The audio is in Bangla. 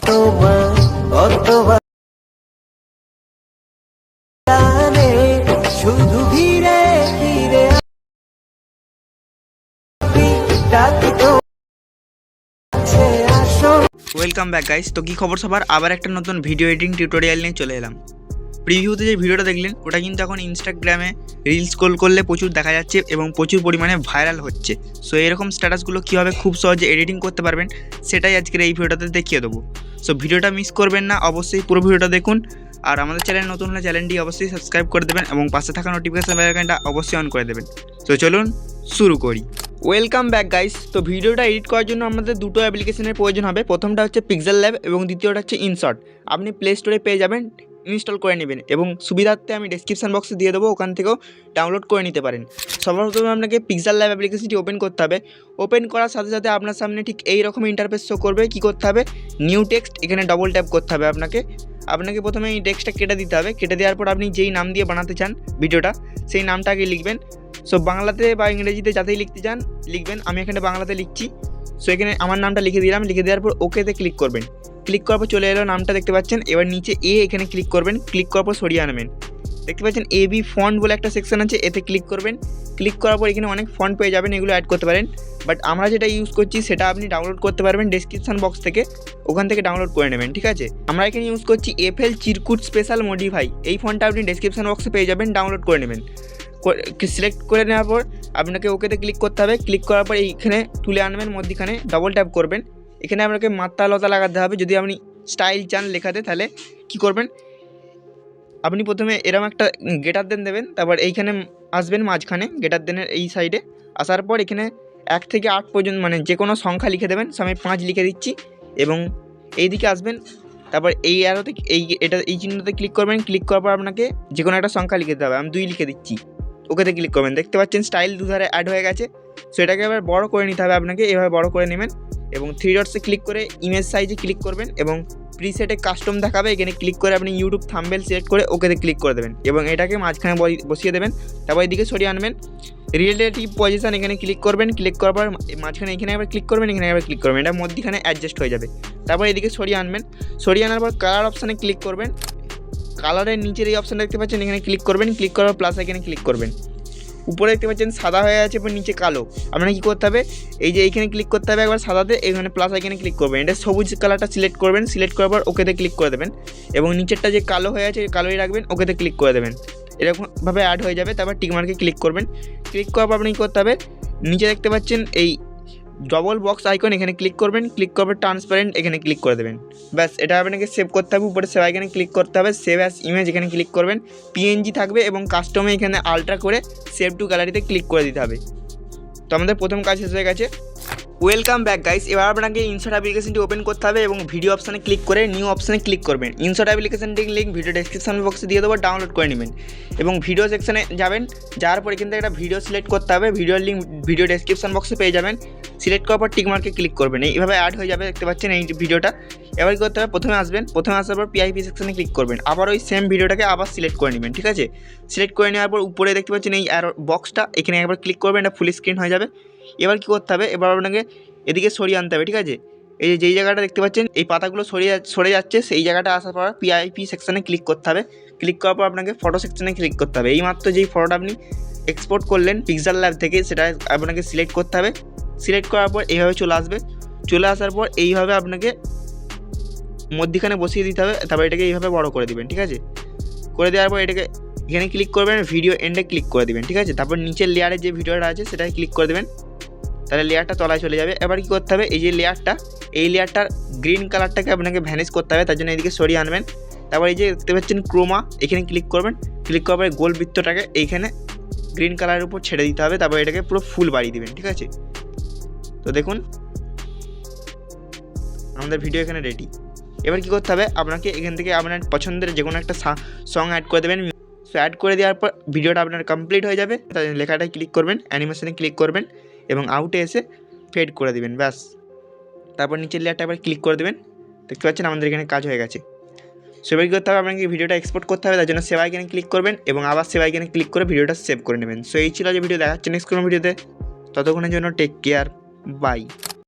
তোমার শুধু ঘিরে ঘিরে ওয়েলকাম ব্যাক গাইস। তো কী খবর সবার, আবার একটা নতুন ভিডিও এডিটিং টিউটোরিয়াল নিয়ে চলে এলাম। প্রিভিউতে যে ভিডিওটা দেখলেন ওটা কিন্তু এখন ইনস্টাগ্রামে রিল স্ক্রল করলে প্রচুর দেখা যাচ্ছে এবং প্রচুর পরিমাণে ভাইরাল হচ্ছে। সো এরকম স্ট্যাটাসগুলো কীভাবে খুব সহজে এডিটিং করতে পারবেন সেটাই আজকের এই ভিডিওটাতে দেখিয়ে দেবো। সো ভিডিওটা মিস করবেন না, অবশ্যই পুরো ভিডিওটা দেখুন। আর আমাদের চ্যানেল নতুন হলে চ্যানেলটি অবশ্যই সাবস্ক্রাইব করে দেবেন এবং পাশে থাকা নোটিফিকেশন বেল আইকনটা অবশ্যই অন করে দেবেন। তো চলুন শুরু করি। Welcome back guys. তো ভিডিওটা এডিট করার জন্য আমাদের দুটো অ্যাপ্লিকেশনের প্রয়োজন হবে। প্রথমটা হচ্ছে পিক্সেল ল্যাব এবং দ্বিতীয়টা হচ্ছে ইনশট। আপনি প্লে স্টোরে পেয়ে যাবেন, ইনস্টল করে নেবেন এবং সুবিধার্থে আমি ডেসক্রিপশন বক্সে দিয়ে দেবো, ওখান থেকেও ডাউনলোড করে নিতে পারেন। সবার প্রথমে আপনাকে পিক্সেল ল্যাব অ্যাপ্লিকেশনটি ওপেন করতে হবে। ওপেন করার সাথে সাথে আপনার সামনে ঠিক এই রকম ইন্টারফেস শো করবে। কী করতে হবে, নিউ টেক্সট, এখানে ডবল ট্যাপ করতে হবে। আপনাকে প্রথমে এই টেক্সটটা কেটে দিতে হবে। কেটে দেওয়ার পর আপনি যেই নাম দিয়ে বানাতে চান ভিডিওটা, সেই নামটা আগে লিখবেন। সো বাংলাতে বা ইংরেজিতে যাতেই লিখতে চান লিখবেন। আমি এখানে বাংলাতে লিখছি। সো এখানে আমার নামটা লিখে দিলাম। লিখে দেওয়ার পর ওকেতে ক্লিক করবেন। ক্লিক করার পর চলে এলো, নামটা দেখতে পাচ্ছেন। এবার নিচে এখানে ক্লিক করবেন। ক্লিক করার পর সরিয়ে আনবেন। দেখতে পাচ্ছেন এবি ফন্ট বলে একটা সেকশন আছে, এতে ক্লিক করবেন। ক্লিক করার পর এখানে অনেক ফন্ট পেয়ে যাবেন, এগুলো অ্যাড করতে পারেন। বাট আমরা যেটা ইউজ করছি সেটা আপনি ডাউনলোড করতে পারবেন ডেসক্রিপশন বক্স থেকে, ওখান থেকে ডাউনলোড করে নেবেন। ঠিক আছে, আমরা এখানে ইউজ করছি এফএল চিরকুট স্পেশাল মডিফাই। এই ফন্টটা আপনি ডেসক্রিপশন বক্সে পেয়ে যাবেন, ডাউনলোড করে নেবেন। সিলেক্ট করে নেওয়ার পর আপনাকে ওকেতে ক্লিক করতে হবে। ক্লিক করার পর এইখানে তুলে আনবেন, মধ্যিখানে ডবল ট্যাপ করবেন। এখানে আপনাকে মাত্রা লতা লাগাতে হবে। যদি আপনি স্টাইল চান লেখাতে, তাহলে কি করবেন, আপনি প্রথমে এরকম একটা গেটার দেন দেবেন। তারপর এইখানে আসবেন মাঝখানে গেটার দেনের এই সাইডে। আসার পর এখানে 1 থেকে 8 পর্যন্ত মানে যে কোনো সংখ্যা লিখে দেবেন। আমি 5 লিখে দিচ্ছি এবং এই দিকে আসবেন। তারপর এই অ্যারোতে এই চিহ্নতে ক্লিক করবেন। ক্লিক করার পর আপনাকে যে কোনো একটা সংখ্যা লিখে দিতে হবে। আমি 2 লিখে দিচ্ছি। ওকেতে ক্লিক করবেন। দেখতে পাচ্ছেন স্টাইল দুধারে অ্যাড হয়ে গেছে। সো এটাকে এবার বড় করে নিতে হবে আপনাকে। এভাবে বড় করে নেবেন এবং 3 ডটসে ক্লিক করে ইমেজ সাইজে ক্লিক করবেন এবং প্রিসেটে কাস্টম দেখাবে। এখানে ক্লিক করে আপনি ইউটিউব থাম্বনেল সিলেক্ট করে ওকেতে ক্লিক করে দেবেন এবং এটাকে মাঝখানে বসিয়ে দেবেন। তারপর এদিকে সরিয়ে আনবেন। রিলেটিভ পজিশন এখানে ক্লিক করবেন। ক্লিক করার পর মাঝখানে এখানে একবার ক্লিক করবেন, এখানে একবার ক্লিক করবেন। এটা মধ্যখানে অ্যাডজাস্ট হয়ে যাবে। তারপর এদিকে সরিয়ে আনবেন। সরিয়ে আনার পর কালার অপশানে ক্লিক করবেন। কালারের নিচের এই অপশানটা দেখতে পাচ্ছেন, এখানে ক্লিক করবেন। ক্লিক করার পর প্লাস এখানে ক্লিক করবেন। উপরে দেখতে পাচ্ছেন সাদা হয়ে আছে এবং নিচে কালো। আপনারা কী করতে হবে, এই যে এইখানে ক্লিক করতে হবে একবার সাদাতে, এখানে প্লাস আইকনে ক্লিক করবেন। এটা সবুজ কালারটা সিলেক্ট করবেন। সিলেক্ট করার পর ওকেতে ক্লিক করে দেবেন এবং নিচেরটা যে কালো হয়ে আছে কালোই রাখবেন, ওকেতে ক্লিক করে দেবেন। এরকমভাবে অ্যাড হয়ে যাবে। তারপর টিকমার্কে ক্লিক করবেন। ক্লিক করার পর আপনি কী করতে হবে, নিচে দেখতে পাচ্ছেন এই ডবল বক্স আইকন, এখানে ক্লিক করবেন। ক্লিক করার ট্রান্সপারেন্ট এখানে ক্লিক করে দেবেন। ব্যাস, এটা আপনাকে সেভ করতে হবে। উপরে সেভ আইকনে ক্লিক করতে হবে। সেভ অ্যাজ ইমেজ এখানে ক্লিক করবেন। পিএনজি থাকবে এবং কাস্টমে এখানে আলট্রা করে সেভ টু গ্যালারিতে ক্লিক করে দিতে হবে। তো আমাদের প্রথম কাজ শেষ হয়ে গেছে। Welcome back guys. এবার আপনাকে ইনশট অ্যাপ্লিকেশনটি ওপেন করতে হবে এবং ভিডিও অপশানে ক্লিক করে নিউ অপশানে ক্লিক করবেন। ইনশট অ্যাপ্লিকেশনটির লিঙ্ক ভিডিও ডেসক্রিপশন বক্সে দিয়ে দেবো, ডাউনলোড করে নেবেন এবং ভিডিও সেকশানে যাবেন। যাওয়ার পর এখান থেকে একটা ভিডিও সিলেক্ট করতে হবে। ভিডিওর লিঙ্ক ভিডিও ডেসক্রিপশন বক্সে পেয়ে যাবেন। সিলেক্ট করার পর টিকমার্কে ক্লিক করবেন। এইভাবে অ্যাড হয়ে যাবে, দেখতে পাচ্ছেন এই ভিডিওটা। এবার কী করতে হবে, প্রথমে আসার পর পিআইপি সেকশানে ক্লিক করবেন। আবার ওই সেম ভিডিওটাকে আবার সিলেক্ট করে নেবেন। ঠিক আছে, সিলেক্ট করে নেওয়ার পর উপরে দেখতে পাচ্ছেন এই অ্যারো বক্সটা, এখানে একবার ক্লিক করবেন। এটা ফুল স্ক্রিন হয়ে যাবে। এবার কী করতে হবে, এবার আপনাকে এদিকে সরিয়ে আনতে হবে। ঠিক আছে, এই যে যেই জায়গাটা দেখতে পাচ্ছেন এই পাতাগুলো সরে যাচ্ছে, সেই জায়গাটা আসার পর পিআইপি সেকশানে ক্লিক করতে হবে। ক্লিক করার পর আপনাকে ফটো সেকশানে ক্লিক করতে হবে। এইমাত্র যেই ফটোটা আপনি এক্সপোর্ট করলেন পিক্সেল ল্যাব থেকে, সেটা আপনাকে সিলেক্ট করতে হবে। সিলেক্ট করার পর এইভাবে চলে আসবে। চলে আসার পর এইভাবে আপনাকে মধ্যখানে বসিয়ে দিতে হবে। তারপর এটাকে এইভাবে বড় করে দিবেন। ঠিক আছে, করে দেওয়ার পর এটাকে এখানে ক্লিক করবেন, ভিডিও এন্ডে ক্লিক করে দিবেন। ঠিক আছে, তারপর নিচের লেয়ারে যে ভিডিওটা আছে সেটাকে ক্লিক করে দেবেন। তাহলে লেয়ারটা তলায় চলে যাবে। এবার কী করতে হবে, এই যে লেয়ারটার গ্রিন কালারটাকে আপনাকে ভ্যানিশ করতে হবে। তার জন্য এদিকে সরিয়ে আনবেন। তারপর এই যে দেখতে পাচ্ছেন ক্রোমা, এখানে ক্লিক করবেন। ক্লিক করার পরে গোল বৃত্তটাকে এইখানে গ্রিন কালারের উপর ছেড়ে দিতে হবে। তারপর এটাকে পুরো ফুল বাড়িয়ে দেবেন। ঠিক আছে, তো দেখুন আমাদের ভিডিও এখানে রেডি। এবার কী করতে হবে, আপনাকে এখান থেকে আপনার পছন্দের যে কোনো একটা সং অ্যাড করে দেবেন। সো অ্যাড করে দেওয়ার পর ভিডিওটা আপনার কমপ্লিট হয়ে যাবে। তাই লেখাটায় ক্লিক করবেন, অ্যানিমেশনে ক্লিক করবেন এবং আউটে এসে ফেড করে দেবেন। ব্যাস, তারপর নিচের লেয়ারটা আবার ক্লিক করে দেবেন। দেখতে পাচ্ছেন আমাদের এখানে কাজ হয়ে গেছে। সো এবার কী করতে হবে, আপনাকে ভিডিওটা এক্সপোর্ট করতে হবে। তার জন্য সেভ আইকনে ক্লিক করবেন এবং আবার সেভ আইকনে ক্লিক করে ভিডিওটা সেভ করে নেবেন। সো এই ছিল যে ভিডিও দেখাচ্ছে নেক্সট কোনো ভিডিওতে। ততক্ষণের জন্য টেক কেয়ার, বাই।